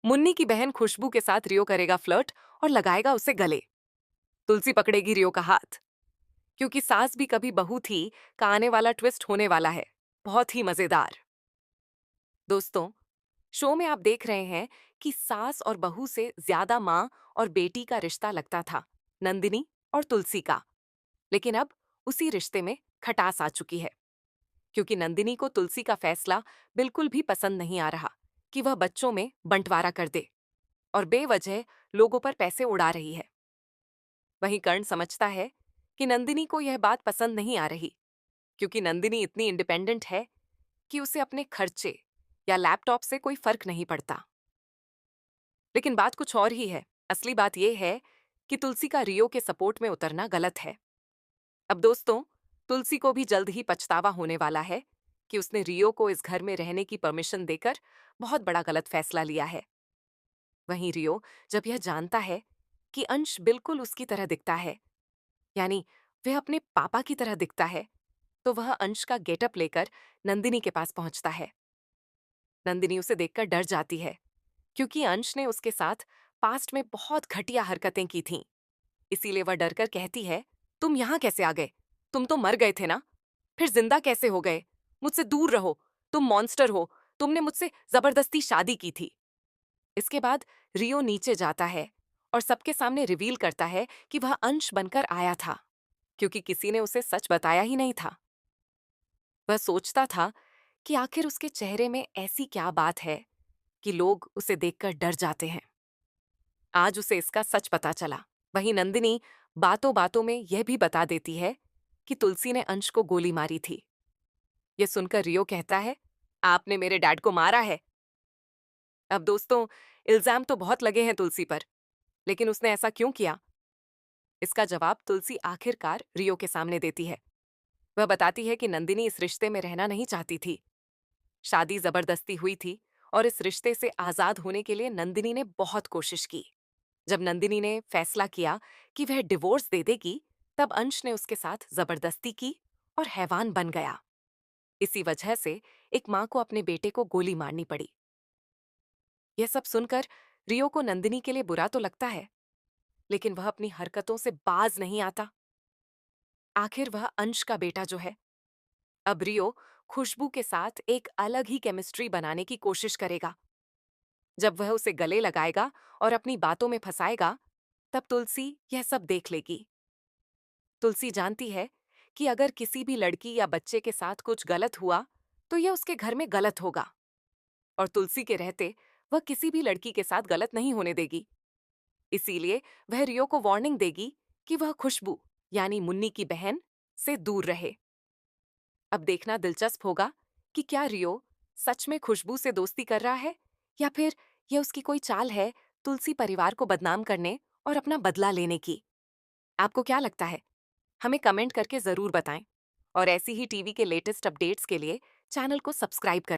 मुन्नी की बहन खुशबू के साथ रियो करेगा फ्लर्ट और लगाएगा उसे गले। तुलसी पकड़ेगी रियो का हाथ। क्योंकि सास भी कभी बहू थी का आने वाला ट्विस्ट होने वाला है, बहुत ही मजेदार। दोस्तों, शो में आप देख रहे हैं कि सास और बहू से ज्यादा माँ और बेटी का रिश्ता लगता था, नंदिनी और तुलसी का। लेकिन अब उसी रिश्ते में खटास आ चुकी है, क्योंकि नंदिनी को तुलसी का फैसला बिल्कुल भी पसंद नहीं आ रहा कि वह बच्चों में बंटवारा कर दे और बेवजह लोगों पर पैसे उड़ा रही है। वहीं कर्ण समझता है कि नंदिनी को यह बात पसंद नहीं आ रही, क्योंकि नंदिनी इतनी इंडिपेंडेंट है कि उसे अपने खर्चे या लैपटॉप से कोई फर्क नहीं पड़ता। लेकिन बात कुछ और ही है। असली बात यह है कि तुलसी का रियो के सपोर्ट में उतरना गलत है। अब दोस्तों, तुलसी को भी जल्द ही पछतावा होने वाला है कि उसने रियो को इस घर में रहने की परमिशन देकर बहुत बड़ा गलत फैसला लिया है। वहीं रियो जब यह जानता है कि अंश बिल्कुल उसकी तरह दिखता है, यानी वह अपने पापा की तरह दिखता है, तो वह अंश का गेटअप लेकर नंदिनी के पास पहुंचता है। नंदिनी उसे देखकर डर जाती है, क्योंकि अंश ने उसके साथ पास्ट में बहुत घटिया हरकतें की थीं। इसीलिए वह डरकर कहती है, तुम यहां कैसे आ गए? तुम तो मर गए थे ना, फिर जिंदा कैसे हो गए? मुझसे दूर रहो, तुम मॉन्स्टर हो, तुमने मुझसे जबरदस्ती शादी की थी। इसके बाद रियो नीचे जाता है और सबके सामने रिवील करता है कि वह अंश बनकर आया था, क्योंकि किसी ने उसे सच बताया ही नहीं था। वह सोचता था कि आखिर उसके चेहरे में ऐसी क्या बात है कि लोग उसे देखकर डर जाते हैं। आज उसे इसका सच पता चला। वहीं नंदिनी बातों बातों में यह भी बता देती है कि तुलसी ने अंश को गोली मारी थी। यह सुनकर रियो कहता है, आपने मेरे डैड को मारा है। अब दोस्तों, इल्जाम तो बहुत लगे हैं तुलसी पर, लेकिन उसने ऐसा क्यों किया? इसका जवाब तुलसी आखिरकार रियो के सामने देती है। वह बताती है कि नंदिनी इस रिश्ते में रहना नहीं चाहती थी। शादी जबरदस्ती हुई थी और इस रिश्ते से आजाद होने के लिए नंदिनी ने बहुत कोशिश की। जब नंदिनी ने फैसला किया कि वह डिवोर्स दे देगी, तब अंश ने उसके साथ जबरदस्ती की और हैवान बन गया। इसी वजह से एक मां को अपने बेटे को गोली मारनी पड़ी। यह सब सुनकर रियो को नंदिनी के लिए बुरा तो लगता है, लेकिन वह अपनी हरकतों से बाज नहीं आता। आखिर वह अंश का बेटा जो है। अब रियो खुशबू के साथ एक अलग ही केमिस्ट्री बनाने की कोशिश करेगा। जब वह उसे गले लगाएगा और अपनी बातों में फंसाएगा, तब तुलसी यह सब देख लेगी। तुलसी जानती है कि अगर किसी भी लड़की या बच्चे के साथ कुछ गलत हुआ, तो यह उसके घर में गलत होगा, और तुलसी के रहते वह किसी भी लड़की के साथ गलत नहीं होने देगी। इसीलिए वह रियो को वार्निंग देगी कि वह खुशबू, यानी मुन्नी की बहन, से दूर रहे। अब देखना दिलचस्प होगा कि क्या रियो सच में खुशबू से दोस्ती कर रहा है, या फिर यह उसकी कोई चाल है तुलसी परिवार को बदनाम करने और अपना बदला लेने की। आपको क्या लगता है? हमें कमेंट करके जरूर बताएं। और ऐसी ही टीवी के लेटेस्ट अपडेट्स के लिए चैनल को सब्सक्राइब करें।